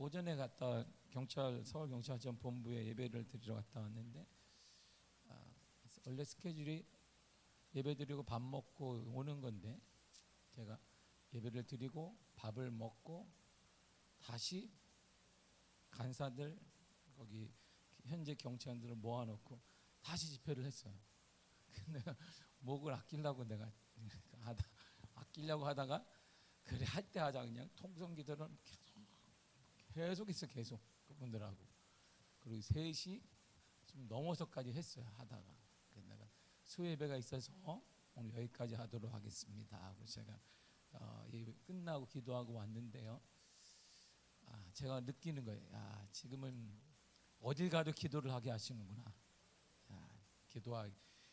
오전에 갔다 서울 경찰청 본부에 예배를 드리러 갔다 왔는데 원래 스케줄이 예배 드리고 밥 먹고 오는 건데 제가 예배를 드리고 밥을 먹고 다시 간사들 거기 현재 경찰들을 모아놓고 다시 집회를 했어요. 내가 목을 아끼려고 하다가 그래 할 때 하자 그냥 통성기도는 계속 있어 계속 그분들하고 그리고 3시 좀 넘어서까지 했어요 하다가 그래서 내가 수예배가 있어서 오늘 여기까지 하도록 하겠습니다 하고 제가 예배 끝나고 기도하고 왔는데요. 제가 느끼는 거예요. 지금은 어딜 가도 기도를 하게 하시는구나.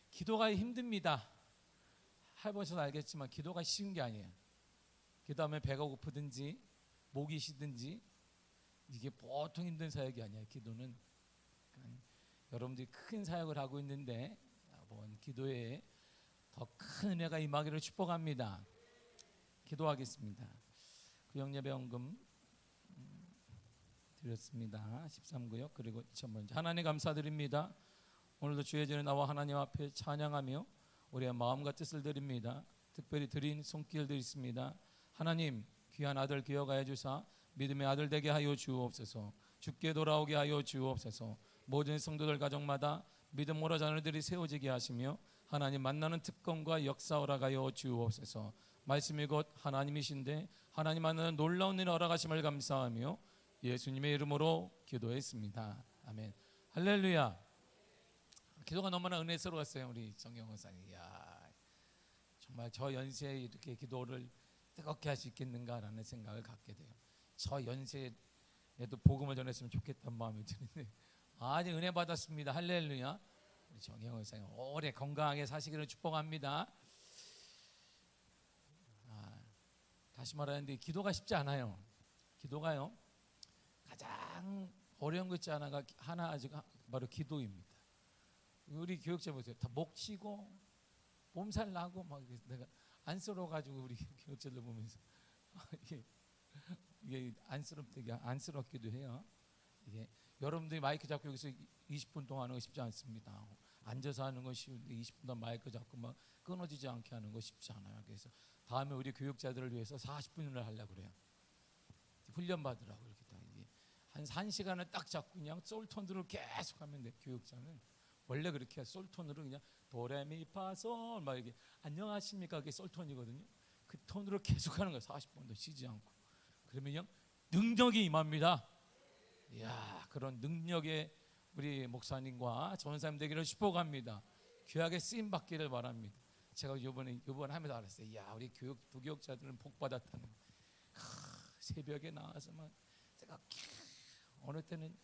기도가 힘듭니다. 해보셔서 알겠지만 기도가 쉬운 게 아니에요. 기도하면 배가 고프든지 목이 쉬든지 이게 보통 힘든 사역이 아니에요. 기도는 여러분들이 큰 사역을 하고 있는데 기도에 더 큰 은혜가 임하기를 축복합니다. 기도하겠습니다. 구역예배원금 드렸습니다. 13구역 그리고 2,000번 하나님 감사드립니다. 오늘도 주의 전에 나와 하나님 앞에 찬양하며 우리의 마음과 뜻을 드립니다. 특별히 드린 손길들 있습니다. 하나님 귀한 아들 기억하여 주사 믿음의 아들 되게 하여 주옵소서. 주께 돌아오게 하여 주옵소서. 모든 성도들 가정마다 믿음으로 자녀들이 세워지게 하시며 하나님 만나는 특권과 역사 허락하여 주옵소서. 말씀이 곧 하나님이신데 하나님 만나는 놀라운 일 허락하심을 감사하며 예수님의 이름으로 기도했습니다. 아멘. 할렐루야. 기도가 너무나 은혜스러웠어요. 우리 정경원 사님. 정말 저 연세에 이렇게 기도를 뜨겁게 할 수 있겠는가라는 생각을 갖게 돼요. 저 연세에도 복음을 전했으면 좋겠다는 마음이 드는데 아주 은혜 받았습니다. 할렐루야. 우리 정경원 사님 오래 건강하게 사시기를 축복합니다. 다시 말하는데 기도가 쉽지 않아요. 기도가요 가장 어려운 것 있지 하나 바로 기도입니다. 우리 교육자 보세요. 다 목 쉬고 몸살 나고 막 내가 안쓰러워가지고 우리 교육자들 보면서 이게 안쓰럽기도 해요. 이게 여러분들이 마이크 잡고 여기서 20분 동안 하는 거 쉽지 않습니다. 앉아서 하는 거 쉬운데 20분 동안 마이크 잡고 막 끊어지지 않게 하는 거 쉽지 않아요. 그래서 다음에 우리 교육자들을 위해서 40분을 하려고 그래요. 훈련 받으라고 이렇게 한 1시간을 딱 잡고 그냥 솔톤으로 계속 하면 돼. 교육자는 원래 그렇게 솔톤으로 그냥 도레미파솔 막 이게 안녕하십니까 그게 솔톤이거든요. 그 톤으로 계속 하는 거예요. 40분도 쉬지 않고. 그러면 능력이 임합니다. 그런 능력의 우리 목사님과 전사님 되기를 축복합니다. 귀하게 쓰임 받기를 바랍니다. 제가 이번에 하면서 알았어요. 우리 부교육자들은 복 받았다는 거. 새벽에 나와서만 제가 어느 때는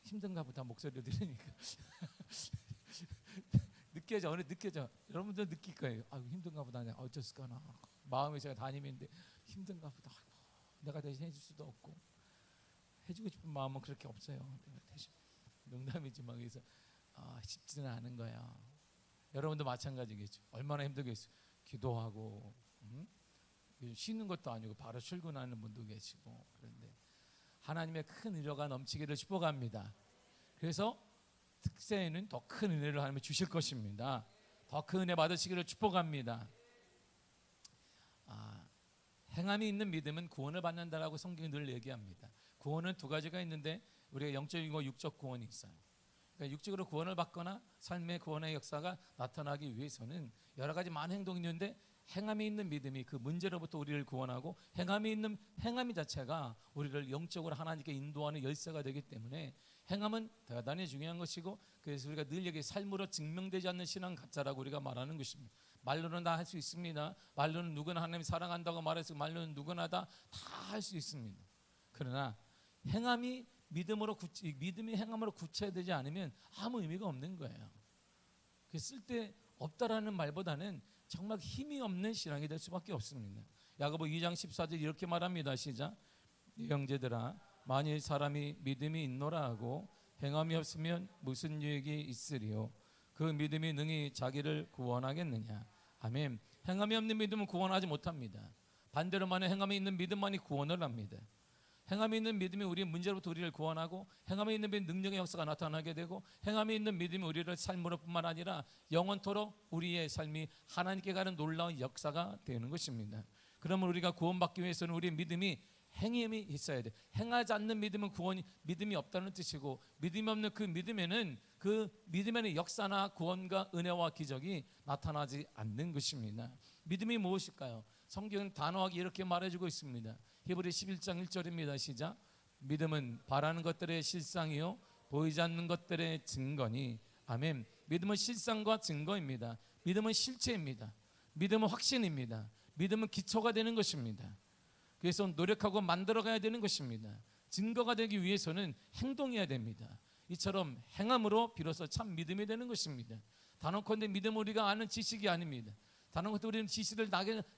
힘든가 보다 목소리를 들으니까 느껴져. 여러분들 느낄 거예요. 힘든가 보다. 어쩌을까나 마음이 제가 담임인데 힘든가 보다. 내가 대신 해줄 수도 없고 해주고 싶은 마음은 그렇게 없어요. 내가 대신 농담이지만 그래서 쉽지는 않은 거야. 여러분도 마찬가지겠죠. 얼마나 힘들겠어요. 기도하고 쉬는 것도 아니고 바로 출근하는 분도 계시고 그런데 하나님의 큰 은혜가 넘치기를 축복합니다. 그래서 특세에는 더 큰 은혜를 하나님이 주실 것입니다. 더 큰 은혜 받으시기를 축복합니다. 행함이 있는 믿음은 구원을 받는다라고 성경이 늘 얘기합니다. 구원은 2가지가 있는데 우리가 영적이고 육적 구원이 있어요. 그러니까 육적으로 구원을 받거나 삶의 구원의 역사가 나타나기 위해서는 여러 가지 많은 행동이 있는데 행함이 있는 믿음이 그 문제로부터 우리를 구원하고 행함이 자체가 우리를 영적으로 하나님께 인도하는 열쇠가 되기 때문에 행함은 대단히 중요한 것이고 그래서 우리가 늘 여기 삶으로 증명되지 않는 신앙 가짜라고 우리가 말하는 것입니다. 말로는 다 할 수 있습니다. 말로는 누구나 하나님 사랑한다고 말해서 말로는 누구나 다 할 수 있습니다. 그러나 믿음이 행함으로 구체되지 않으면 아무 의미가 없는 거예요. 쓸데 없다라는 말보다는 정말 힘이 없는 신앙이 될 수밖에 없습니다. 야고보 2장 14절 이렇게 말합니다. 시작. 형제들아 만일 사람이 믿음이 있노라 하고 행함이 없으면 무슨 유익이 있으리요. 그 믿음이 능히 자기를 구원하겠느냐. 아멘. 행함이 없는 믿음은 구원하지 못합니다. 반대로 말하면 행함이 있는 믿음만이 구원을 합니다. 행함이 있는 믿음이 우리의 문제로부터 우리를 구원하고, 행함이 있는 믿음이 능력의 역사가 나타나게 되고, 행함이 있는 믿음이 우리를 삶으로 뿐만 아니라 영원토록 우리의 삶이 하나님께 가는 놀라운 역사가 되는 것입니다. 그러면 우리가 구원받기 위해서는 우리의 믿음이 행함이 있어야 돼. 행하지 않는 믿음은 믿음이 없다는 뜻이고, 믿음이 없는 그 믿음에는 역사나 구원과 은혜와 기적이 나타나지 않는 것입니다. 믿음이 무엇일까요? 성경은 단호하게 이렇게 말해주고 있습니다. 히브리 11장 1절입니다. 시작. 믿음은 바라는 것들의 실상이요 보이지 않는 것들의 증거니. 아멘. 믿음은 실상과 증거입니다. 믿음은 실체입니다. 믿음은 확신입니다. 믿음은 기초가 되는 것입니다. 그래서 노력하고 만들어가야 되는 것입니다. 증거가 되기 위해서는 행동해야 됩니다. 이처럼 행함으로 비로소 참 믿음이 되는 것입니다. 단언컨대 믿음은 우리가 아는 지식이 아닙니다. 단언컨대 우리는 지식을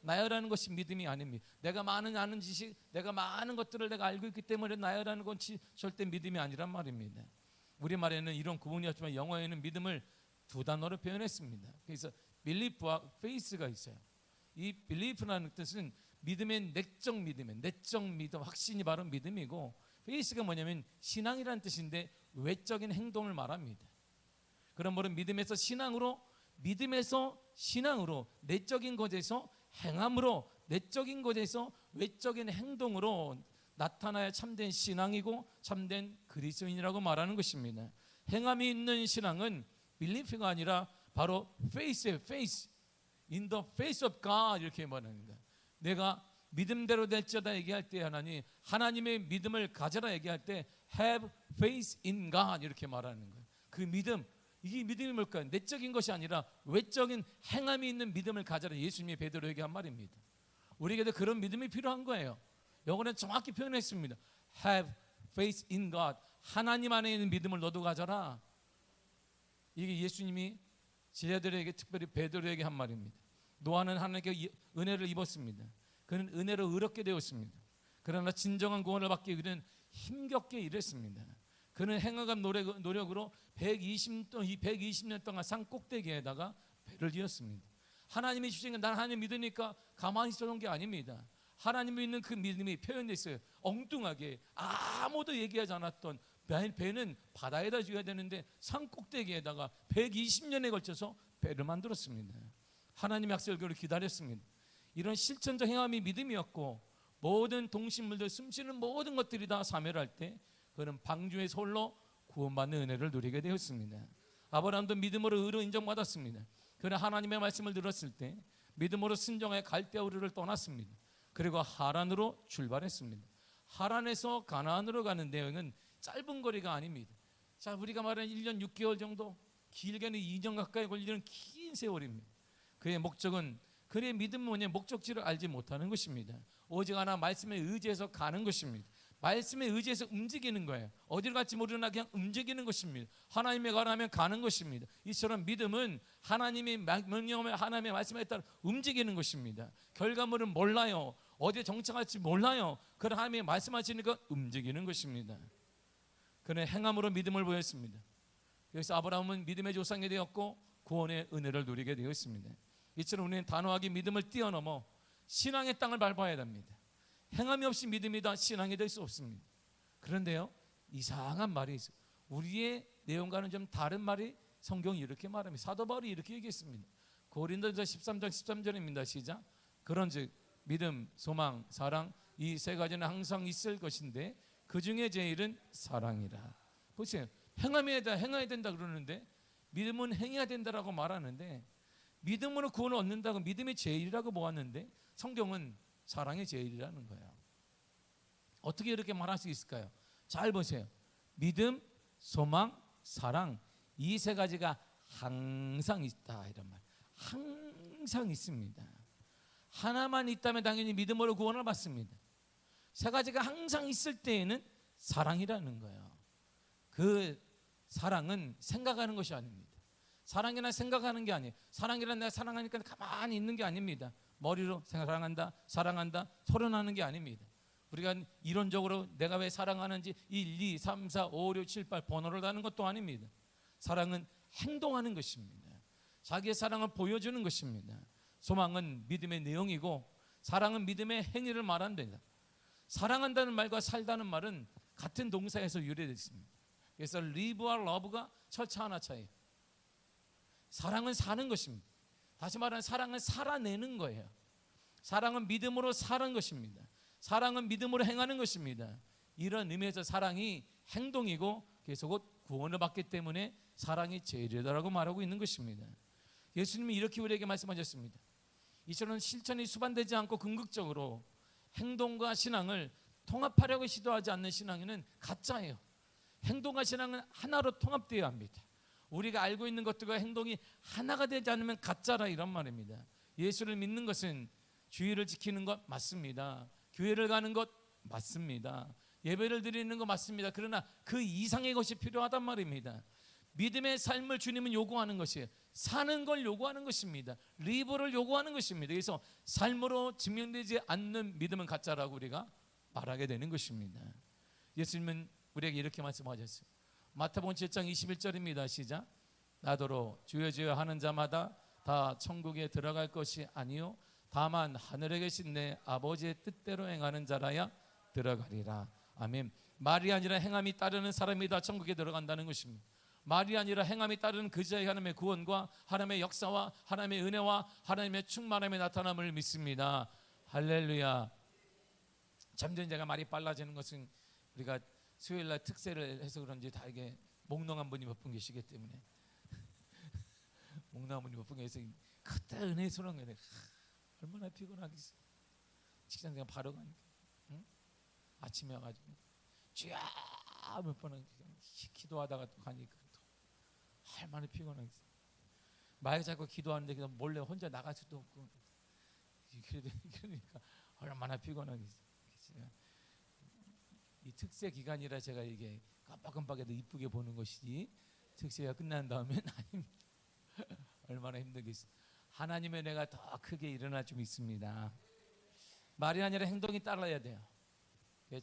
나열하는 것이 믿음이 아닙니다. 내가 아는 지식, 내가 많은 것들을 내가 알고 있기 때문에 나열하는 건 절대 믿음이 아니란 말입니다. 우리말에는 이런 구분이 없지만 영어에는 믿음을 두 단어로 표현했습니다. 그래서 belief와 faith가 있어요. 이 belief라는 뜻은 믿음의 내적 믿음, 확신이 바로 믿음이고, faith가 뭐냐면 신앙이라는 뜻인데 외적인 행동을 말합니다. 그러므로 믿음에서 신앙으로 내적인 것에서 행함으로, 내적인 것에서 외적인 행동으로 나타나야 참된 신앙이고 참된 그리스도인이라고 말하는 것입니다. 행함이 있는 신앙은 belief가 아니라 바로 faith예요. faith in the face of God 이렇게 말합니다. 내가 믿음대로 될지어다 얘기할 때 하나님의 믿음을 가져라 얘기할 때 have faith in God 이렇게 말하는 거예요. 그 믿음, 이게 믿음이 뭘까요? 내적인 것이 아니라 외적인 행함이 있는 믿음을 가져라. 예수님이 베드로에게 한 말입니다. 우리에게도 그런 믿음이 필요한 거예요. 영어는 정확히 표현했습니다. have faith in God. 하나님 안에 있는 믿음을 너도 가져라. 이게 예수님이 제자들에게, 특별히 베드로에게 한 말입니다. 노아는 하나님께 은혜를 입었습니다. 그는 은혜로 의롭게 되었습니다. 그러나 진정한 구원을 받기 위해서는 힘겹게 일했습니다. 그는 행함과 노력으로 120년 동안 산 꼭대기에다가 배를 지었습니다. 하나님이 주신 건 난 하나님 믿으니까 가만히 있어놓은 게 아닙니다. 하나님 믿는 그 믿음이 표현됐어요. 엉뚱하게 아무도 얘기하지 않았던 배는 바다에다 지어야 되는데 산 꼭대기에다가 120년에 걸쳐서 배를 만들었습니다. 하나님의 약속을 기다렸습니다. 이런 실천적 행함이 믿음이었고, 모든 동식물들, 숨쉬는 모든 것들이 다 사멸할 때 그는 방주의 홀로 구원받는 은혜를 누리게 되었습니다. 아브라함도 믿음으로 의로 인정받았습니다. 그는 하나님의 말씀을 들었을 때 믿음으로 순종하여 갈대우르를 떠났습니다. 그리고 하란으로 출발했습니다. 하란에서 가나안으로 가는 내용은 짧은 거리가 아닙니다. 자, 우리가 말하는 1년 6개월 정도, 길게는 2년 가까이 걸리는 긴 세월입니다. 그의 목적은, 그의 믿음은 뭐냐, 목적지를 알지 못하는 것입니다. 오직 하나 말씀에 의지해서 가는 것입니다. 말씀에 의지해서 움직이는 거예요. 어디를 갈지 모르나 그냥 움직이는 것입니다. 하나님의 가라면 가는 것입니다. 이처럼 믿음은 하나님이 명령하면 하나님의 말씀에 따라 움직이는 것입니다. 결과물은 몰라요. 어디에 정착할지 몰라요. 그러나 하나님이 말씀하시니까 움직이는 것입니다. 그는 행함으로 믿음을 보였습니다. 그래서 아브라함은 믿음의 조상이 되었고 구원의 은혜를 누리게 되었습니다. 이처럼 우리는 단호하게 믿음을 뛰어넘어 신앙의 땅을 밟아야 됩니다. 행함이 없이 믿음이 다 신앙이 될 수 없습니다. 그런데요, 이상한 말이 있어요. 우리의 내용과는 좀 다른 말이 성경이 이렇게 말합니다. 사도 바울이 이렇게 얘기했습니다. 고린도전서 13장 13절입니다. 시작. 그런즉 믿음, 소망, 사랑 이 세 가지는 항상 있을 것인데 그 중에 제일은 사랑이라. 보세요. 행해야 된다 그러는데 믿음은 행해야 된다라고 말하는데, 믿음으로 구원을 얻는다고 믿음이 제일이라고 모았는데 성경은 사랑이 제일이라는 거예요. 어떻게 이렇게 말할 수 있을까요? 잘 보세요. 믿음, 소망, 사랑 이 세 가지가 항상 있다 이런 말. 항상 있습니다. 하나만 있다면 당연히 믿음으로 구원을 받습니다. 세 가지가 항상 있을 때에는 사랑이라는 거예요. 그 사랑은 생각하는 것이 아닙니다. 사랑이란 생각하는 게 아니에요. 사랑이란 내가 사랑하니까 가만히 있는 게 아닙니다. 머리로 사랑한다, 사랑한다, 토론하는 게 아닙니다. 우리가 이론적으로 내가 왜 사랑하는지 1, 2, 3, 4, 5, 6, 7, 8 번호를 다는 것도 아닙니다. 사랑은 행동하는 것입니다. 자기의 사랑을 보여주는 것입니다. 소망은 믿음의 내용이고 사랑은 믿음의 행위를 말한다. 사랑한다는 말과 살다는 말은 같은 동사에서 유래됐습니다. 그래서 live와 love가 철자 하나 차이. 사랑은 사는 것입니다. 다시 말하면 사랑은 살아내는 거예요. 사랑은 믿음으로 사는 것입니다. 사랑은 믿음으로 행하는 것입니다. 이런 의미에서 사랑이 행동이고 그래서 곧 구원을 받기 때문에 사랑이 제일이다라고 말하고 있는 것입니다. 예수님이 이렇게 우리에게 말씀하셨습니다. 이처럼 실천이 수반되지 않고 궁극적으로 행동과 신앙을 통합하려고 시도하지 않는 신앙은 가짜예요. 행동과 신앙은 하나로 통합되어야 합니다. 우리가 알고 있는 것들과 행동이 하나가 되지 않으면 가짜라 이런 말입니다. 예수를 믿는 것은 주의를 지키는 것 맞습니다. 교회를 가는 것 맞습니다. 예배를 드리는 것 맞습니다. 그러나 그 이상의 것이 필요하단 말입니다. 믿음의 삶을 주님은 요구하는 것이에요. 사는 걸 요구하는 것입니다. 리버를 요구하는 것입니다. 그래서 삶으로 증명되지 않는 믿음은 가짜라고 우리가 말하게 되는 것입니다. 예수님은 우리에게 이렇게 말씀하셨어요. 마태복음 7장 21절입니다. 시작. 나더러 주여 주여 하는 자마다 다 천국에 들어갈 것이 아니요 다만 하늘에 계신 내 아버지의 뜻대로 행하는 자라야 들어가리라. 아멘. 말이 아니라 행함이 따르는 사람이 다 천국에 들어간다는 것입니다. 말이 아니라 행함이 따르는 그자의 하나님의 구원과 하나님의 역사와 하나님의 은혜와 하나님의 충만함의 나타남을 믿습니다. 할렐루야. 점점 제가 말이 빨라지는 것은 우리가 수요일날 특세를 해서 그런지 다 이게 몽롱한 분이 몇 분 계시기 때문에 몽롱한 분이 몇 분 계셔서 그때 은혜스러운 거예요. 얼마나 피곤하겠어. 직장생 바로 가니까 응? 아침에 와가지고 쥐야 몇 번은 기도하다가 또 가니까 또 얼마나 피곤하겠어. 말 잡고 기도하는데 그냥 몰래 혼자 나갈 수도 없고 그러니까 얼마나 피곤하겠어. 이 특세 기간이라 제가 이게 깜빡깜빡해도 이쁘게 보는 것이지 특세가 끝난 다음엔 아닙니다. 얼마나 힘들겠어. 하나님의 은혜가 더 크게 일어날 좀 있습니다. 말이 아니라 행동이 따라야 돼요.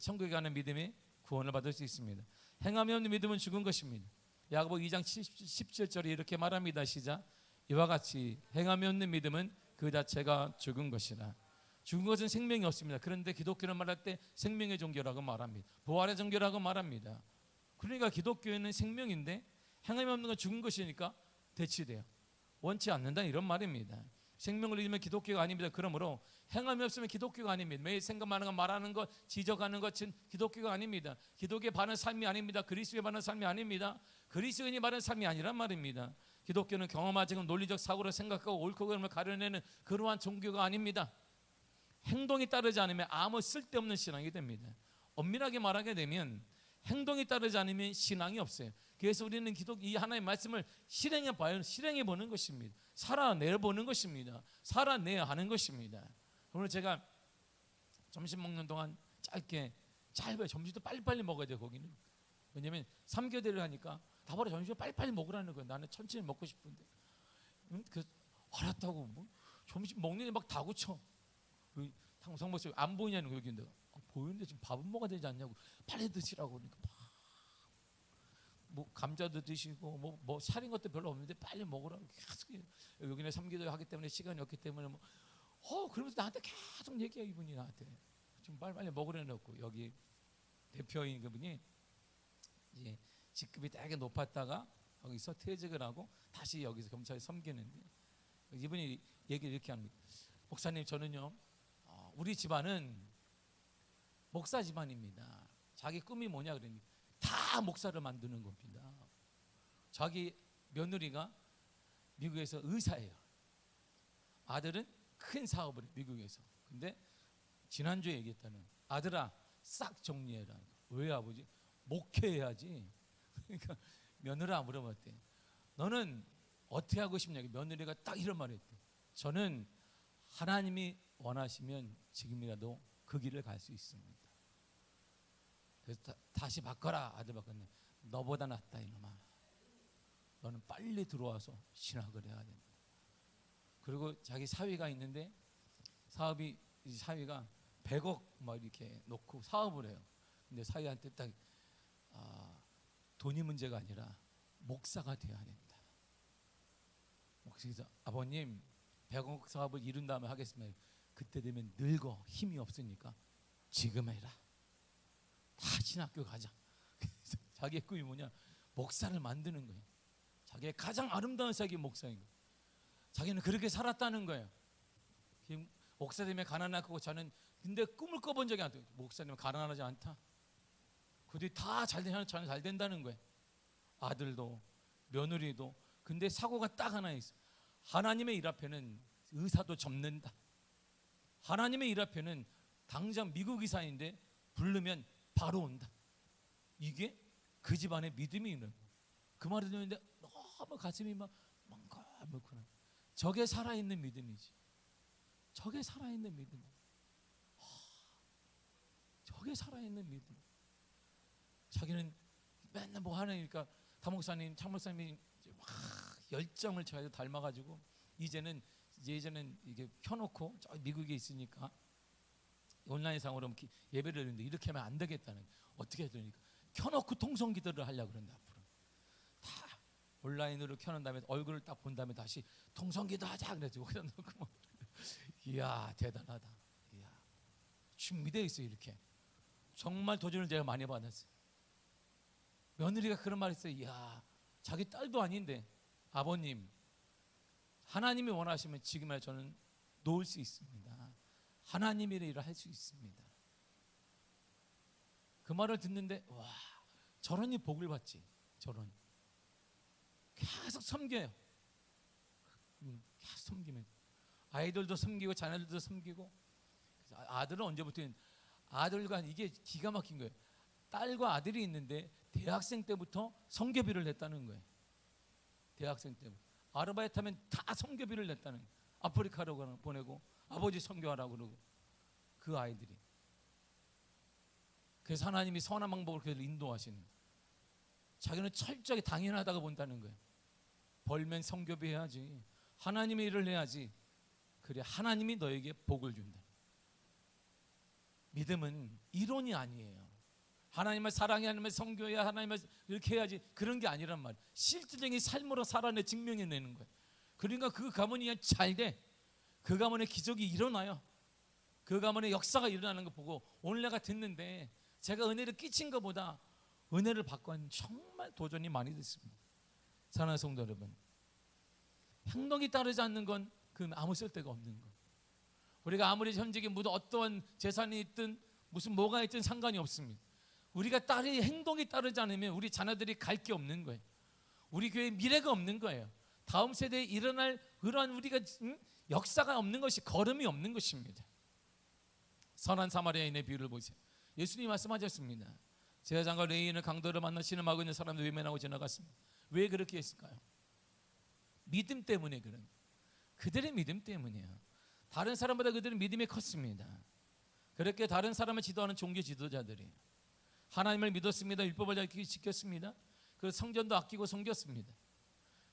천국에 가는 믿음이 구원을 받을 수 있습니다. 행함이 없는 믿음은 죽은 것입니다. 야고보 2장 17절에 이렇게 말합니다. 시작. 이와 같이 행함이 없는 믿음은 그 자체가 죽은 것이라. 죽은 것은 생명이 없습니다. 그런데 기독교는 말할 때 생명의 종교라고 말합니다. 부활의 종교라고 말합니다. 그러니까 기독교는 생명인데 행함이 없는 건 죽은 것이니까 대치돼요. 원치 않는다 이런 말입니다. 생명을 잃으면 기독교가 아닙니다. 그러므로 행함이 없으면 기독교가 아닙니다. 매일 생각하는 것, 말하는 것, 지적하는 것은 기독교가 아닙니다. 기독교에 바른 삶이 아닙니다. 그리스도에 바른 삶이 아닙니다. 그리스도인이 바른 삶이 아니란 말입니다. 기독교는 경험하지 않은 논리적 사고로 생각하고 옳고 그름을 가려내는 그러한 종교가 아닙니다. 행동이 따르지 않으면 아무 쓸데없는 신앙이 됩니다. 엄밀하게 말하게 되면 행동이 따르지 않으면 신앙이 없어요. 그래서 우리는 이 하나님의 말씀을 실행해 봐요. 실행해 보는 것입니다. 살아내 보는 것입니다. 살아내야 하는 것입니다. 오늘 제가 점심 먹는 동안 짧아요. 점심도 빨리빨리 먹어야 돼요. 거기는. 왜냐하면 3교대를 하니까 다 바로 점심을 빨리빨리 먹으라는 거예요. 나는 천천히 먹고 싶은데. 그래서 알았다고 뭐 점심 먹는데 막 다구쳐. 성모씨 안 보이냐는 거. 여기 내가 보이는데 지금 밥은 먹어야 되지 않냐고. 빨리 드시라고. 그러니까 뭐 감자도 드시고 뭐 살인 것도 별로 없는데 빨리 먹으라고 계속. 여기는 3기도 하기 때문에 시간이 없기 때문에 그러면서 나한테 계속 얘기해. 이분이 나한테 좀 빨리 먹으려 놓고. 여기 대표인 그분이 이제 직급이 되게 높았다가 거기서 퇴직을 하고 다시 여기서 검찰에 섬기는데 이분이 얘기를 이렇게 합니다. 목사님, 저는요 우리 집안은 목사 집안입니다. 자기 꿈이 뭐냐 그러니 다 목사를 만드는 겁니다. 자기 며느리가 미국에서 의사예요. 아들은 큰 사업을 해, 미국에서. 근데 지난주에 얘기했다는 아들아 싹 정리해라. 왜 아버지? 목회해야지. 그러니까 며느리가 물어봤대. 너는 어떻게 하고 싶냐? 며느리가 딱 이런 말을 했대. 저는 하나님이 원하시면 지금이라도 그 길을 갈 수 있습니다. 그래서 다시 바꿔라. 아들 바꿨네. 너보다 낫다 이놈아. 너는 빨리 들어와서 신학을 해야 된다. 그리고 자기 사위가 있는데 사위가 100억 막 이렇게 놓고 사업을 해요. 근데 사위한테 딱 돈이 문제가 아니라 목사가 돼야 된다. 그래서 아버님 100억 사업을 이룬 다음에 하겠습니다. 그때 되면 늙어 힘이 없으니까 지금 해라. 다 신학교 가자. 자기의 꿈이 뭐냐? 목사를 만드는 거예요. 자기의 가장 아름다운 삶이 목사인 거예요. 자기는 그렇게 살았다는 거예요. 목사 때문에 가난하고 저는 근데 꿈을 꿔본 적이 안 돼요. 목사님은 가난하지 않다. 그들이 다 잘되면 저는 잘 된다는 거예요. 아들도 며느리도. 근데 사고가 딱 하나 있어. 하나님의 일 앞에는 의사도 접는다. 하나님의 일 앞에는 당장 미국 의사인데 부르면 바로 온다. 이게 그 집안의 믿음이 있는 거예요. 그 말을 듣는데 너무 가슴이 막 멍글멍글한. 저게 살아있는 믿음이지. 저게 살아있는 믿음. 저게 살아있는 믿음. 자기는 맨날 뭐 하니까 다목사님, 참목사님이 막 열정을 저한테 닮아가지고 이제는 이게 켜놓고 저 미국에 있으니까 온라인상으로 예배를 드리는데 이렇게 하면 안 되겠다는 거예요. 어떻게 해야 되니까 켜놓고 통성기도를 하려고 그런다. 앞으로 다 온라인으로 켜놓은 다음에 얼굴을 딱 본 다음에 다시 통성기도 하자 그래가지고 그냥 놓고 이야 대단하다. 이야 준비되어 있어요. 이렇게 정말 도전을 제가 많이 받았어요. 며느리가 그런 말 했어요. 이야 자기 딸도 아닌데 아버님 하나님이 원하시면 지금에 저는 놓을 수 있습니다. 하나님의 일을 할 수 있습니다. 그 말을 듣는데 와 저런이 복을 받지. 저런 계속 섬겨요. 계속 섬기면 아이들도 섬기고 자녀들도 섬기고. 아들은 언제부터 아들과 이게 기가 막힌 거예요. 딸과 아들이 있는데 대학생 때부터 선교비를 냈다는 거예요. 대학생 때부터 아르바이트 하면 다 선교비를 냈다는 거예요. 아프리카로 보내고 아버지 선교하라고 그러고 그 아이들이. 그래서 하나님이 선한 방법으로 그들을 인도하시는 거예요. 자기는 철저하게 당연하다고 본다는 거예요. 벌면 선교비 해야지. 하나님의 일을 해야지. 그래 하나님이 너에게 복을 준다. 믿음은 이론이 아니에요. 하나님을 사랑해야 하나님을 선교해야 하나님을 이렇게 해야지 그런 게 아니란 말이에요. 실질적인 삶으로 살아내 증명해내는 거예요. 그러니까 그 가문이 잘 돼. 그 가문의 기적이 일어나요. 그 가문의 역사가 일어나는 거 보고 오늘 내가 듣는데 제가 은혜를 끼친 것보다 은혜를 받고 하는 정말 도전이 많이 됐습니다. 사랑하는 성도 여러분, 행동이 따르지 않는 건 그 아무 쓸데가 없는 거. 우리가 아무리 현직에 무슨 어떠한 재산이 있든 무슨 뭐가 있든 상관이 없습니다. 우리가 행동이 따르지 않으면 우리 자녀들이 갈 게 없는 거예요. 우리 교회에 미래가 없는 거예요. 다음 세대에 일어날 그러한 우리가 역사가 없는 것이 걸음이 없는 것입니다. 선한 사마리아인의 비유를 보세요. 예수님이 말씀하셨습니다. 제사장과 레위인을 강도를 만나 신음하고 있는 사람들 외면하고 지나갔습니다. 왜 그렇게 했을까요? 믿음 때문에 그런 거예요. 그들의 믿음 때문이에요. 다른 사람보다 그들은 믿음이 컸습니다. 그렇게 다른 사람을 지도하는 종교 지도자들이 하나님을 믿었습니다. 율법을 잘 지켰습니다. 그 성전도 아끼고 섬겼습니다.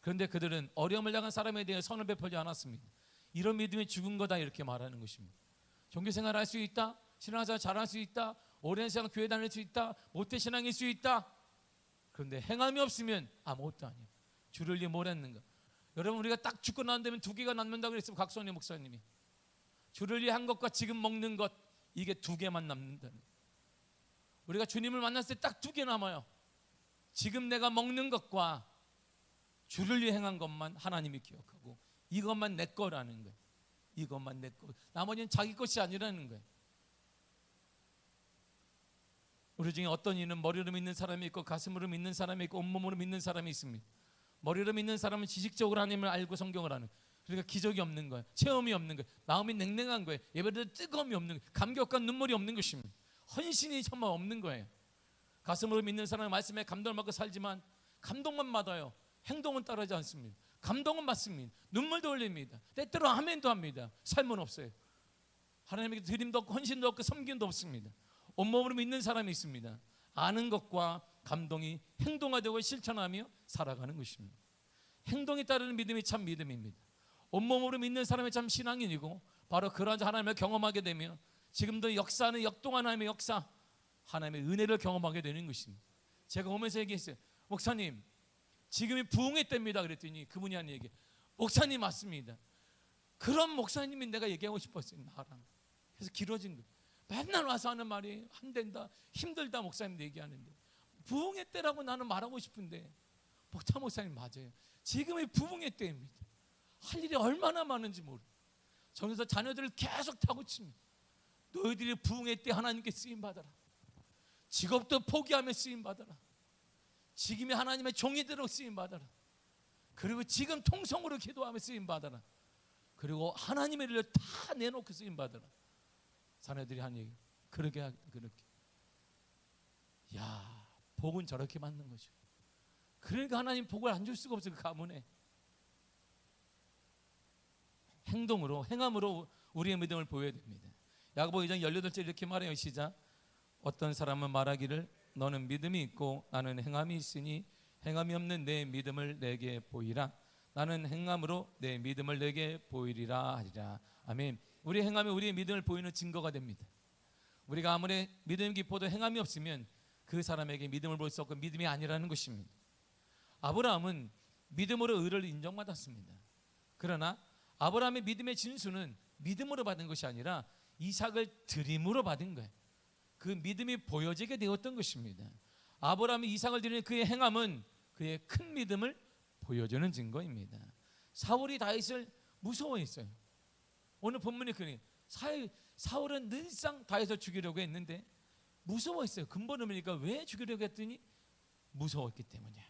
그런데 그들은 어려움을 당한 사람에 대해 선을 베풀지 않았습니다. 이런 믿음이 죽은 거다 이렇게 말하는 것입니다. 종교생활 할 수 있다. 신앙생활 잘할 수 있다. 오랜 시간 교회 다닐 수 있다. 모태신앙일 수 있다. 그런데 행함이 없으면 아무것도 아니에요. 주를 위해 뭘 했는가. 여러분 우리가 딱 죽고 난 다음에 2개가 남는다고 그랬어요. 각선희 목사님이. 주를 위해 한 것과 지금 먹는 것 이게 2개만 남는다는 거예요. 우리가 주님을 만났을 때 딱 2개 남아요. 지금 내가 먹는 것과 주를 위해 행한 것만 하나님이 기억하고 이것만 내 거라는 거예요. 이것만 내 거. 나머지는 자기 것이 아니라는 거예요. 우리 중에 어떤 이는 머리로 믿는 사람이 있고 가슴으로 믿는 사람이 있고 온몸으로 믿는 사람이 있습니다. 머리로 믿는 사람은 지식적으로 하나님을 알고 성경을 아는 거예요. 그러니까 기적이 없는 거예요. 체험이 없는 거예요. 마음이 냉랭한 거예요. 예배를 뜨거움이 없는 거예요. 감격과 눈물이 없는 것입니다. 헌신이 정말 없는 거예요. 가슴으로 믿는 사람은 말씀에 감동을 받고 살지만 감동만 받아요. 행동은 따르지 않습니다. 감동은 받습니다. 눈물도 흘립니다. 때때로 아멘도 합니다. 삶은 없어요. 하나님에게 드림도 없고 헌신도 없고 섬김도 없습니다. 온몸으로 믿는 사람이 있습니다. 아는 것과 감동이 행동화되고 실천하며 살아가는 것입니다. 행동이 따르는 믿음이 참 믿음입니다. 온몸으로 믿는 사람이 참 신앙인이고 바로 그러한 하나님을 경험하게 되면 지금도 역사하는 역동하는 하나님의 역사, 하나님의 은혜를 경험하게 되는 것입니다. 제가 오면서 얘기했어요. 목사님 지금이 부흥의 때입니다 그랬더니 그분이 한 얘기, 목사님 맞습니다. 그런 목사님이 내가 얘기하고 싶었어요. 나랑. 그래서 길어진 거예요. 맨날 와서 하는 말이 안 된다, 힘들다 목사님 얘기하는데, 부흥의 때라고 나는 말하고 싶은데 목타 목사님 맞아요. 지금이 부흥의 때입니다. 할 일이 얼마나 많은지 모르. 저기서 자녀들을 계속 타고칩니다. 너희들이 부흥의 때 하나님께 쓰임 받아라. 직업도 포기하며 쓰임 받아라. 지금이 하나님의 종이대로 쓰임 받아라. 그리고 지금 통성으로 기도하며 쓰임 받아라. 그리고 하나님의 일을 다 내놓고 쓰임 받아라. 자녀들이 한 얘기. 그렇게. 야, 복은 저렇게 받는 거죠. 그러니까 하나님 복을 안 줄 수가 없어요. 그 가문에. 행동으로, 행함으로 우리의 믿음을 보여야 됩니다. 야고보 2장 18절 이렇게 말해요. 시작. 어떤 사람은 말하기를 너는 믿음이 있고 나는 행함이 있으니 행함이 없는 내 믿음을 내게 보이라. 나는 행함으로 내 믿음을 내게 보이리라 하리라. 아멘. 우리의 행함이 우리의 믿음을 보이는 증거가 됩니다. 우리가 아무리 믿음 깊어도 행함이 없으면 그 사람에게 믿음을 볼 수 없고 믿음이 아니라는 것입니다. 아브라함은 믿음으로 의를 인정받았습니다. 그러나 아브라함의 믿음의 진수는 믿음으로 받은 것이 아니라 이삭을 드림으로 받은 거예요. 그 믿음이 보여지게 되었던 것입니다. 아브라함이 이삭을 드리는 그의 행함은 그의 큰 믿음을 보여주는 증거입니다. 사울이 다윗을 무서워했어요. 오늘 본문이 그래요. 사울은 늘상 다윗을 죽이려고 했는데 무서워했어요. 근본을 보니까 왜 죽이려고 했더니 무서웠기 때문이에요.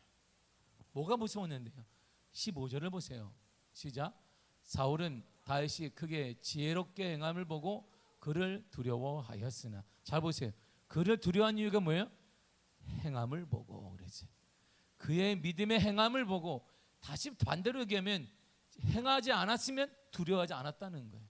뭐가 무서웠는데요? 15절을 보세요. 시작. 사울은 다윗이 크게 지혜롭게 행함을 보고 그를 두려워하였으나. 잘 보세요. 그를 두려워한 이유가 뭐예요? 행함을 보고 그랬어요. 그의 믿음의 행함을 보고, 다시 반대로 얘기하면 행하지 않았으면 두려워하지 않았다는 거예요.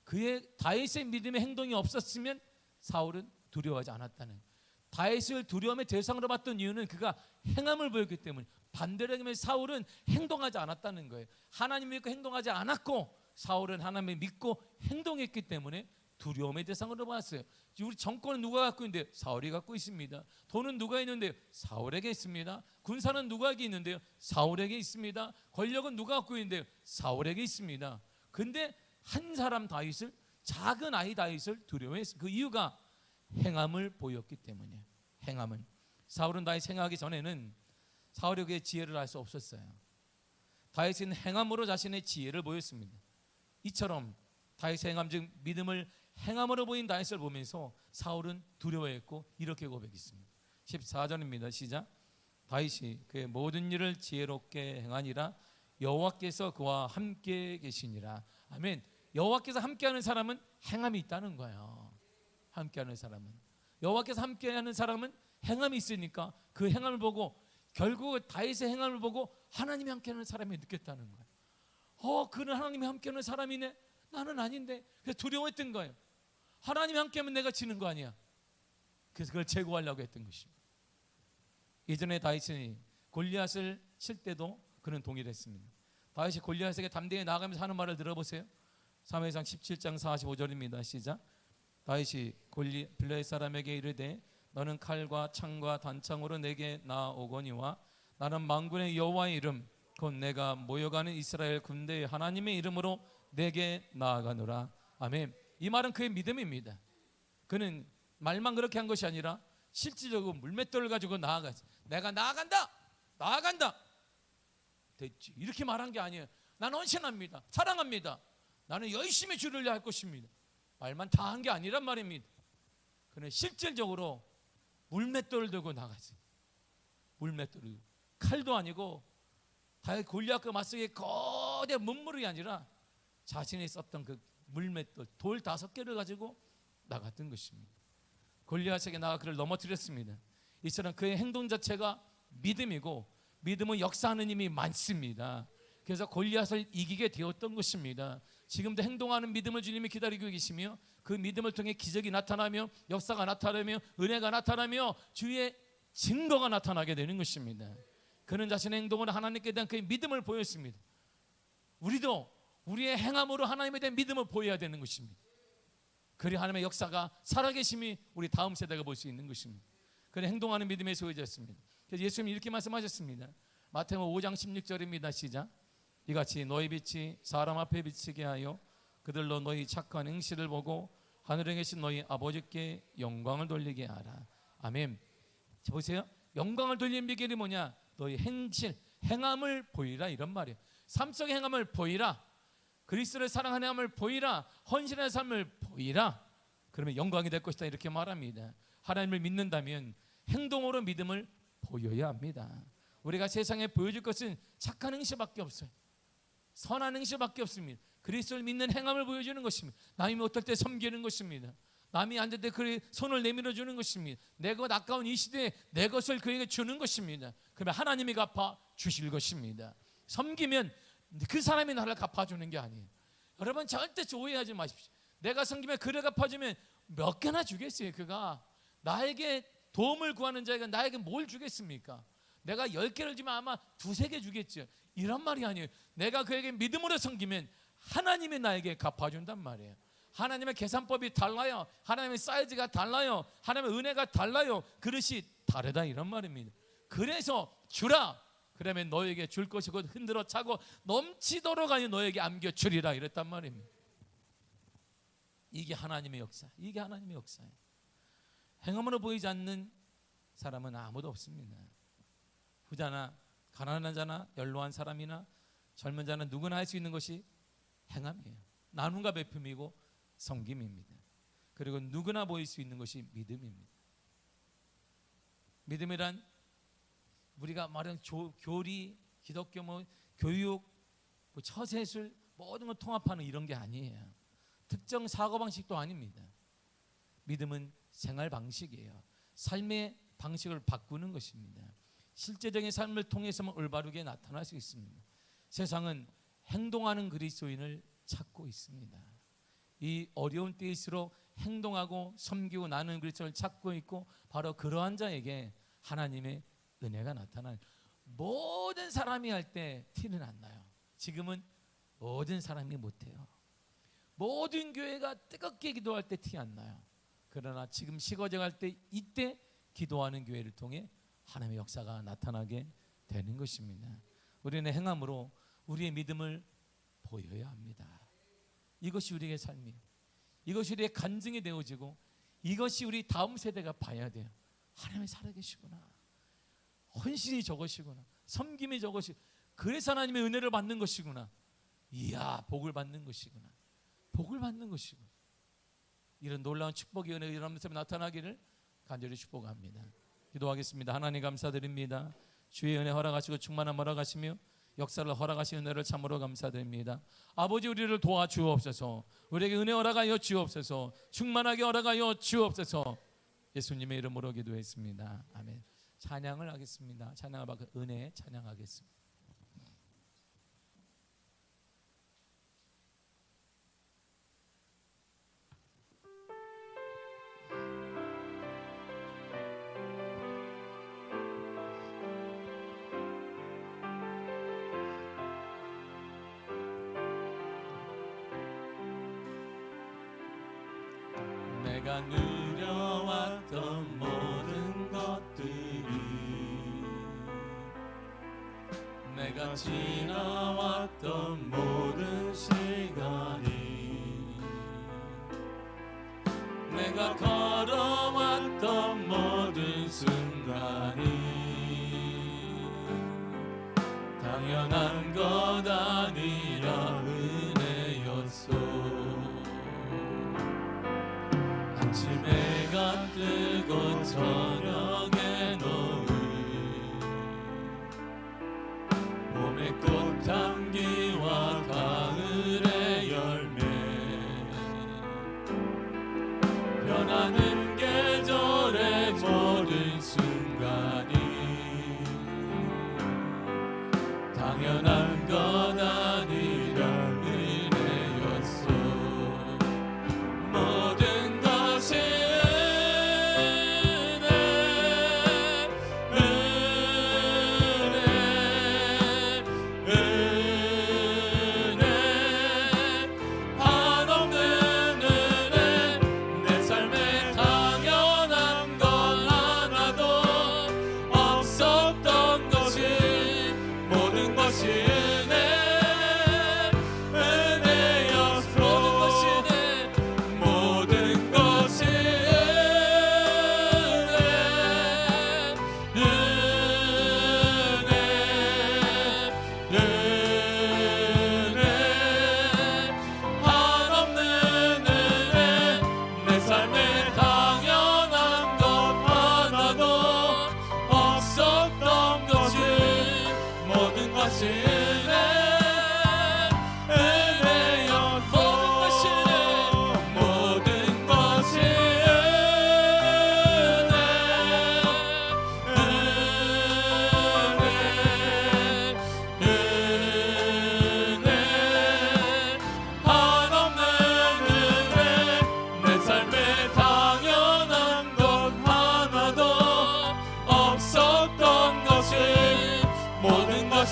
그의 다윗의 믿음의 행동이 없었으면 사울은 두려워하지 않았다는 거예요. 다윗을 두려움의 대상으로 봤던 이유는 그가 행함을 보였기 때문에. 반대로 얘기하면 사울은 행동하지 않았다는 거예요. 하나님 믿고 행동하지 않았고 사울은 하나님을 믿고 행동했기 때문에 두려움의 대상으로 봤어요. 우리 정권은 누가 갖고 있는데요? 사울이 갖고 있습니다. 돈은 누가 있는데요? 사울에게 있습니다. 군사는 누구에게 있는데요? 사울에게 있습니다. 권력은 누가 갖고 있는데요? 사울에게 있습니다. 근데 한 사람 다윗을, 작은 아이 다윗을 두려워했어요. 그 이유가 행함을 보였기 때문이에요. 행함을. 사울은 다윗 행하기 전에는 사울에게 지혜를 알 수 없었어요. 다윗은 행함으로 자신의 지혜를 보였습니다. 이처럼 다윗의 행함 즉 믿음을 행함으로 보인 다윗을 보면서 사울은 두려워했고 이렇게 고백했습니다. 14절입니다. 시작. 다윗이 그의 모든 일을 지혜롭게 행하니라. 여호와께서 그와 함께 계시니라. 아멘. 여호와께서 함께하는 사람은 행함이 있다는 거예요. 함께하는 사람은, 여호와께서 함께하는 사람은 행함이 있으니까 그 행함을 보고, 결국 다윗의 행함을 보고 하나님이 함께하는 사람이 느꼈다는 거예요. 그는 하나님이 함께하는 사람이네. 나는 아닌데. 그래서 두려워했던 거예요. 하나님이 함께하면 내가 지는 거 아니야. 그래서 그걸 제거하려고 했던 것입니다. 예전에 다윗이 골리앗을 칠 때도 그는 동일했습니다. 다윗이 골리앗에게 담대히 나아가면서 하는 말을 들어보세요. 사무엘상 17장 45절입니다. 시작. 다윗이 빌라의 사람에게 이르되 너는 칼과 창과 단창으로 내게 나아오거니와 나는 만군의 여호와의 이름 곧 내가 모여가는 이스라엘 군대의 하나님의 이름으로 내게 나아가노라. 아멘. 이 말은 그의 믿음입니다. 그는 말만 그렇게 한 것이 아니라 실질적으로 물맷돌을 가지고 나아가지. 내가 나아간다 됐지, 이렇게 말한 게 아니에요. 나는 헌신합니다. 사랑합니다. 나는 열심히 주를 위할 것입니다. 말만 다 한 게 아니란 말입니다. 그는 실질적으로 물맷돌을 들고 나가지. 물맷돌을, 칼도 아니고 다윗 골리앗과 맞서기에 거대한 문무력이 아니라 자신이 썼던 그 물맷돌, 돌 5개를 가지고 나갔던 것입니다. 골리앗에게 나가 그를 넘어뜨렸습니다. 이처럼 그의 행동 자체가 믿음이고, 믿음은 역사하는 힘이 많습니다. 그래서 골리앗을 이기게 되었던 것입니다. 지금도 행동하는 믿음을 주님이 기다리고 계시며, 그 믿음을 통해 기적이 나타나며 역사가 나타나며 은혜가 나타나며 주의 증거가 나타나게 되는 것입니다. 그는 자신의 행동으로 하나님께 대한 그의 믿음을 보였습니다. 우리도 우리의 행함으로 하나님에 대한 믿음을 보여야 되는 것입니다. 그래야 하나님의 역사가 살아계심이 우리 다음 세대가 볼 수 있는 것입니다. 그래 행동하는 믿음의 소유자였습니다. 그래서 예수님이 이렇게 말씀하셨습니다. 마태복음 5장 16절입니다. 시작. 이같이 너희 빛이 사람 앞에 비치게 하여 그들로 너희 착한 행실을 보고 하늘에 계신 너희 아버지께 영광을 돌리게 하라. 아멘. 자, 보세요. 영광을 돌리는 비결이 뭐냐? 너희 행실, 행함을 보이라, 이런 말이에요. 삶 속의 행함을 보이라. 그리스도를 사랑하는 행함을 보이라. 헌신의 삶을 보이라. 그러면 영광이 될 것이다, 이렇게 말합니다. 하나님을 믿는다면 행동으로 믿음을 보여야 합니다. 우리가 세상에 보여줄 것은 착한 행실밖에 없어요. 선한 행실밖에 없습니다. 그리스도를 믿는 행함을 보여주는 것입니다. 남이 어떨 때 섬기는 것입니다. 남이 앉을 때 그의 손을 내밀어 주는 것입니다. 내 것 아까운 이 시대에 내 것을 그에게 주는 것입니다. 그러면 하나님이 갚아 주실 것입니다. 섬기면 그 사람이 나를 갚아주는 게 아니에요. 여러분 절대 오해하지 마십시오. 내가 섬기면 그를 갚아주면 몇 개나 주겠어요. 그가 나에게 도움을 구하는 자에게 나에게 뭘 주겠습니까? 내가 10개를 주면 아마 2-3개 주겠죠. 이런 말이 아니에요. 내가 그에게 믿음으로 섬기면 하나님이 나에게 갚아준단 말이에요. 하나님의 계산법이 달라요. 하나님의 사이즈가 달라요. 하나님의 은혜가 달라요. 그릇이 다르다, 이런 말입니다. 그래서 주라. 그러면 너에게 줄 것이 곧 흔들어 차고 넘치도록 하니 너에게 안겨주리라, 이랬단 말입니다. 이게 하나님의 역사. 이게 하나님의 역사예요. 행함으로 보이지 않는 사람은 아무도 없습니다. 부자나 가난한 자나 연로한 사람이나 젊은 자는 누구나 할 수 있는 것이 행함이에요. 나눔과 베품이고 섬김입니다. 그리고 누구나 보일 수 있는 것이 믿음입니다. 믿음이란 우리가 말하는 교리, 기독교, 교육, 처세술 모든 걸 통합하는 이런 게 아니에요. 특정 사고방식도 아닙니다. 믿음은 생활 방식이에요. 삶의 방식을 바꾸는 것입니다. 실제적인 삶을 통해서만 올바르게 나타날 수 있습니다. 세상은 행동하는 그리스도인을 찾고 있습니다. 이 어려운 때일수록 행동하고 섬기고 나누는 그리스도를 찾고 있고, 바로 그러한 자에게 하나님의 은혜가 나타나요. 모든 사람이 할 때 티는 안 나요. 지금은 모든 사람이 못해요. 모든 교회가 뜨겁게 기도할 때 티 안 나요. 그러나 지금 시거정할 때 이때 기도하는 교회를 통해 하나님의 역사가 나타나게 되는 것입니다. 우리는 행함으로 우리의 믿음을 보여야 합니다. 이것이 우리의 삶이에요. 이것이 우리의 간증이 되어지고 이것이 우리 다음 세대가 봐야 돼요. 하나님이 살아계시구나. 헌신이 저것이구나. 섬김이 저것이. 그래서 하나님의 은혜를 받는 것이구나. 이야, 복을 받는 것이구나. 복을 받는 것이구나. 이런 놀라운 축복의 은혜가 여러분 삶에 나타나기를 간절히 축복합니다. 기도하겠습니다. 하나님 감사드립니다. 주의 은혜 허락하시고 충만함 허락하시며 역사를 허락하신 은혜를 참으로 감사드립니다. 아버지, 우리를 도와주옵소서. 우리에게 은혜 허락하여 주옵소서. 충만하게 허락하여 주옵소서. 예수님의 이름으로 기도했습니다. 아멘. 찬양을 하겠습니다. 찬양을 받고 은혜 찬양하겠습니다. 내가 누려왔던 모든 것들이, 내가 지나왔던 모든 시간이, 내가 걸어왔던 모든 순간이 당연한 것 아니라 은혜였소. 아침에 해가 뜨고 저녁에 노을, 봄의 꽃향기와 가을의 열매, 변하는 계절의 모든 순간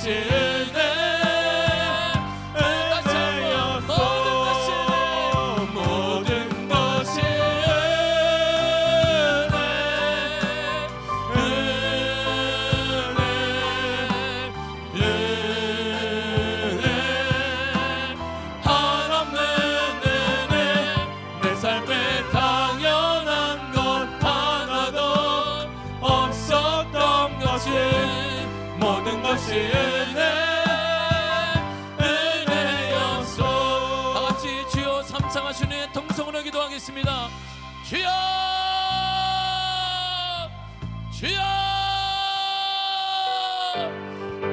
것이 은혜 다시 한번 모든 것이 은혜 한없는 은혜 내 삶에 당연한 것 하나도 없었던 것이 모든 것이 은혜였소. 다같이 주여 삼창하신 후에 통성으로 기도하겠습니다. 주여 주여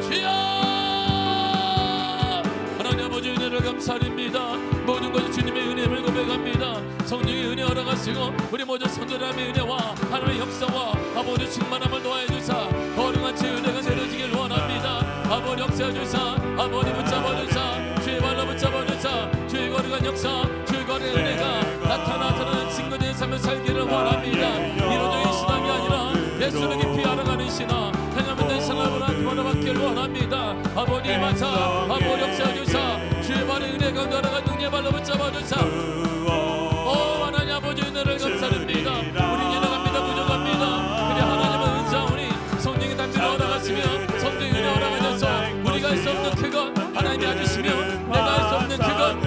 주여. 하나님 아버지 은혜를 감사드립니다. 모든 것이 주님의 은혜를 고백합니다. 성령의 은혜 허락하시고 우리 모든 성도람의 은혜와 하나님의 역사와 아버지 충만함을 도하여 주사 거룩한 주의 은혜가 내려지길 원합니다. 아버지 역사해 주사 아버지 붙잡아 주사 주의 발로 붙잡아 주사 주의 거룩한 역사 주의 거룩한 은혜가 나타나는 친구들의 삶을 살기를 원합니다. 이론적인 신앙이 아니라 예수를 깊이 알아가는 신앙 행하면 신앙을 원하기를 원합니다. 아버지 마사 아버지 역사해 주사 주의 발의 은혜가 걸어가 능력의 발로 붙잡아 주사 하나님 아버지 은혜를 감사드립니다. 우리 지나갑니다. 부족합니다. 그래 하나님은 은사오니 성령의 담비를 허락하시며 성령의 은혜 허락하셔서 우리가 할 수 없는 그것 하나님이 해주시며 내가 할 수 없는 그것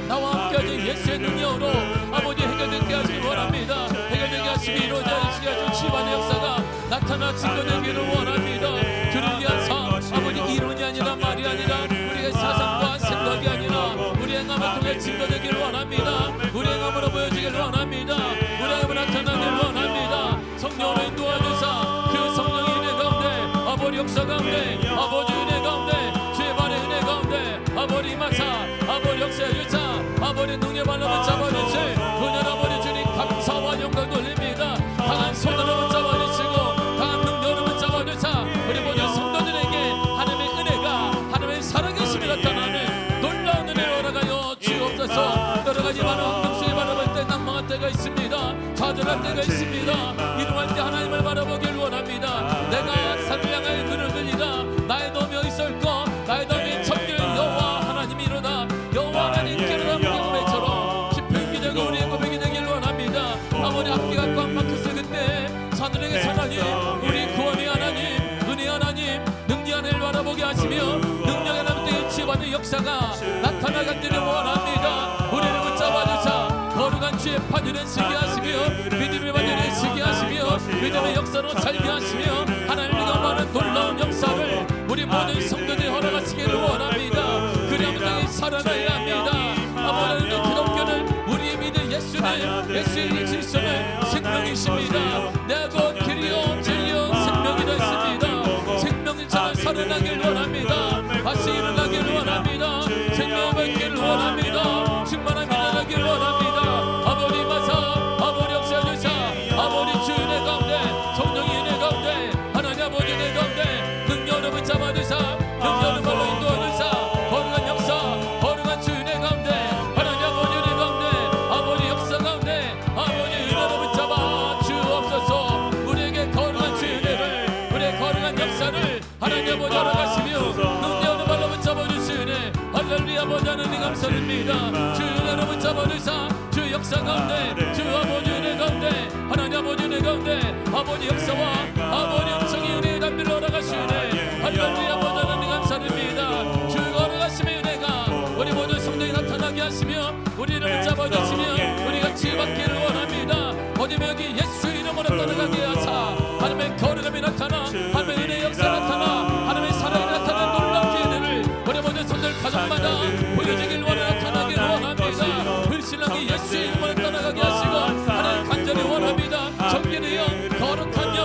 나와 함께하신 예수의 능력으로 아버지 해결되게 하시기 원합니다. 해결되게 하시기 이루어지게 하신 치유의 역사가 나타나 증거되기를 원합니다. 주를 위한 사 아버지 이론이 아니라 말이 아니라 우리의 사상과 생각이 아니라 우리 행함을 통해 증거되기를 원합니다. 우리 행함으로 보여지기를 원합니다. 우리 행함으로 나타나기를 원합니다. 성령으로 인도하주사 그 성령의 은혜 가운데 아버지 역사 가운데 아버지 은혜 가운데 주의 발의 은혜 가운데 아버지 마사 아버지 역사해주사 아버지 능력 발로 붙잡아주시 그날 아버지 주님 감사와 영광 돌립니다. 강한 손으로 붙잡아주시고 강한 능력으로 붙잡아주사 우리 모든 성도들에게 하나님의 은혜가 하나님의 살아계심이 나타나는 놀라운 은혜를 허락하여 주옵소서. 여러가지 많은 황금수에 바라볼 때 낭망할 때가 있습니다. 좌절할 때가 있습니다. 이동할 때 하나님을 바라보길 원합니다. 내가 산을 향하여 그를 들리라 나의 놈이 어디있을까 나의 놈이 천길 여호와 하나님이 이로다 여호와 하나님께로 고백처럼 깊은 기적이 우리의 고백이 되길 원합니다. 아무리 앞뒤가 꽉 막혔을 그때 하늘에게 하나님 우리 구원의 하나님 은혜 하나님 능력 하나님을 바라보게 하시며 능력 하나님의 치유받는 역사가 나타나기를 원합니다. 우리를 붙잡아주사 거룩한 주의 판결을 쓰게 하시며 믿음의 판결을 쓰게 하시며 믿음의 역사로 살게 하시며 하나님의 많은 놀라운 역사를 우리 모든 성도들이 허락하시기를 원합니다. 그리하면 땅에 살아나야 합니다. 아버지 하나님 기독교는 우리의 믿음 예수의 질서는 생명이십니다. 내가 곧 길이요 진리요 생명이라 했습니다. 생명처럼 살아나길 원합니다. 다시 일어나길 원합니다. 생명을 받기를 원합니다. 충만한 일어나길 원합니다. 아버지 마사 아버지 역사주사 아버지 주 은혜 가운데 성령의 은혜 가운데 하나님 아버지 은혜 가운데 능력으로 붙잡아주사 능력으로 발로 인도하주사 거룩한 역사 거룩한 주 은혜 가운데 하나님 아버지 은혜 가운데 아버지 역사 가운데 아버지 은혜로 붙잡아 주옵소서. 우리에게 거룩한 주 은혜를 우리의 거룩한 역사를 하나님 아버지 허락하시며 능력으로 발로 붙잡아주시네 할렐루야. 아버지 하나님 감사드립니다. 주 은혜로 붙잡아주사 주 역사 가운데 주 아버지 은혜 가운데 하나님 아버지 은혜 가운데 아버지 역사와 아버지 영성의 은혜의 담비를 허락하시네 할렐루야. 아버지 하나님 감사드립니다. 주가 허락하심의 은혜가 우리 모든 성도에 나타나게 하시며 우리를 붙잡아주시며 우리가 치유받기를 원합니다. 어디면 여기 예수 이름으로 떠나가게 하사 하나님의 거룩함이 나타나 하나님의 은혜의 역사 나타나 하나님의 사랑이 나타나 놀라운 기회를 우리 모든 성도들 가정마다 보여지길 원하는 나타나길 원합니다. 불신랑이 예수 이름으로 떠나가게 하시고 하나님 간절히 원합니다. 정결의 영 거룩한 영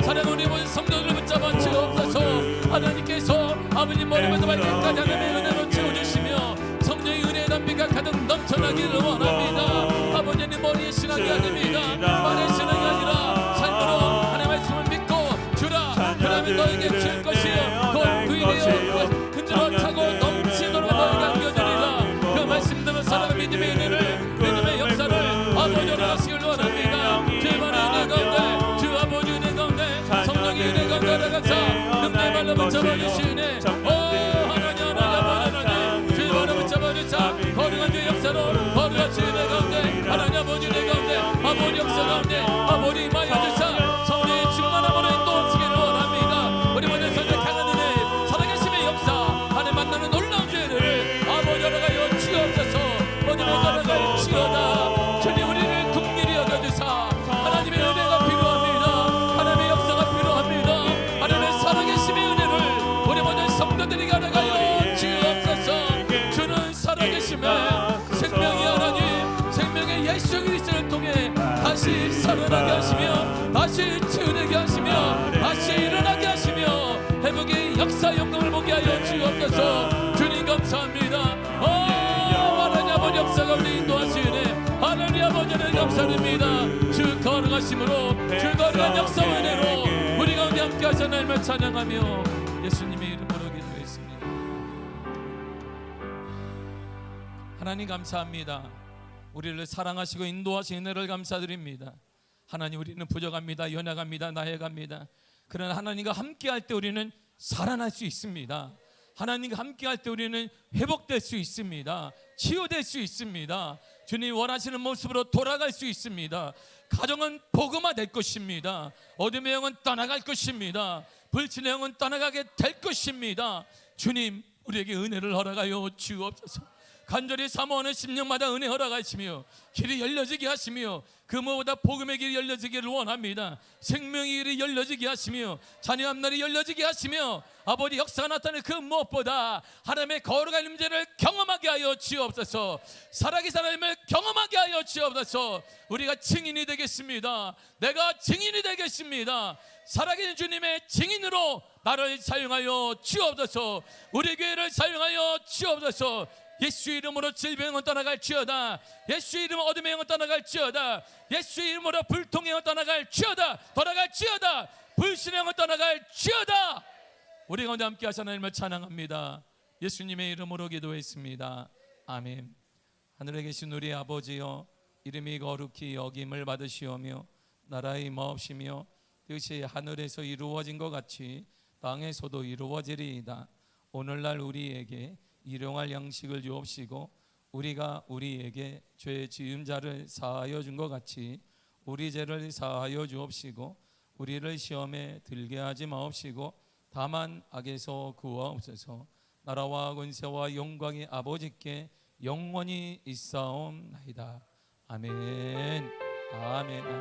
사랑하는 우리 성도들을 붙잡아 주옵소서. 하나님께서 아버님 머리부터 발끝까지 하나님의 은혜로 채워주시며 성령의 은혜의 담비가 가득 넘쳐나기를 원합니다. 아버지님 머리에 신앙이 아닙니다. 말에 신앙이 아니라 삶으로 하나님의 말씀을 믿고 주라. 그러면 너에게 줄 것이요 곧 의리요 흔들어 차고 넘치도록 너에게 안겨주리라. 그 말씀대로 사랑의 믿음의 은혜를 믿음의 역사를 아버지로 하시길 원합니다. 주만의 은혜 가운데 주 아버지 은혜 가운데 성령의 은혜 가운데 나가사 능력의 말로 붙잡아주시네. 하나님 아버지 주만을 붙잡아주사 거룩한 주의 역사로 거룩한 주의 은혜 가운데 하나님 아버지 은혜 가운데 아버지 역사 가운데 아버지 임하여 주사 성령의 충만함으로 인도하시기를 원합니다. 우리 모든 선택하는 은혜 살아계심의 역사 하나님 만나는 놀라운 죄를 아버지 열어가여 주옵소서. 어디를 걸어가여 주옵소서. 주님 우리를 긍휼히 여겨주사 하나님의 은혜가 필요합니다. 하나님의 역사가 필요합니다. 하나님의 살아계심의 은혜를 우리 모든 성도들에게 알아가여 주옵소서. 주는 살아계심의 생명이 하나님 생명의 예수 그리스도를 통해 다시 살아나게 하시며 다시 치유되게 하시며 다시 일어나게 하시며 회복의 역사 영광을 보게 하여 주옵소서. 주님 감사합니다. 하나님 아버지 역사가 우리 인도하시네. 하나님 아버지는 감사드립니다. 주 거룩하심으로 주 거룩한 역사 은혜로 우리 가운데 함께 하시는 하나님을 찬양하며 예수님의 이름으로 기도했습니다. 하나님 감사합니다. 우리를 사랑하시고 인도하시는 은혜를 감사드립니다. 하나님 우리는 부족합니다. 연약합니다. 나해갑니다. 그러나 하나님과 함께할 때 우리는 살아날 수 있습니다. 하나님과 함께할 때 우리는 회복될 수 있습니다. 치유될 수 있습니다. 주님 원하시는 모습으로 돌아갈 수 있습니다. 가정은 복음화될 것입니다. 어둠의 영은 떠나갈 것입니다. 불신의 영은 떠나가게 될 것입니다. 주님 우리에게 은혜를 허락하여 주옵소서. 간절히 사모하는 심령마다 은혜 허락하시며 길이 열려지게 하시며 그 무엇보다 복음의 길이 열려지기를 원합니다. 생명의 길이 열려지게 하시며 자녀 앞날이 열려지게 하시며 아버지 역사가 나타나는 그 무엇보다 하나님의 거룩한 임재를 경험하게 하여 주옵소서. 살아계신 하나님을 경험하게 하여 주옵소서. 우리가 증인이 되겠습니다. 내가 증인이 되겠습니다. 살아계신 주님의 증인으로 나를 사용하여 주옵소서. 우리 교회를 사용하여 주옵소서. 예수 이름으로 질병은 떠나갈지어다. 예수 이름으로 어둠의 영은 떠나갈지어다. 예수 이름으로 불통의 영은 떠나갈지어다. 돌아갈지어다. 불신의 영은 떠나갈지어다. 우리 가운데 함께 하시는 하나님을 찬양합니다. 예수님의 이름으로 기도했습니다. 아멘. 하늘에 계신 우리 아버지여 이름이 거룩히 여김을 받으시오며 나라의 임하옵시며 뜻이 하늘에서 이루어진 것 같이 땅에서도 이루어지리이다. 오늘날 우리에게 일용할 양식을 주옵시고 우리가 우리에게 죄 지은 자를 사하여 준 것 같이 우리 죄를 사하여 주옵시고 우리를 시험에 들게 하지 마옵시고 다만 악에서 구하옵소서. 나라와 권세와 영광이 아버지께 영원히 있사옵나이다. 아멘. 아멘.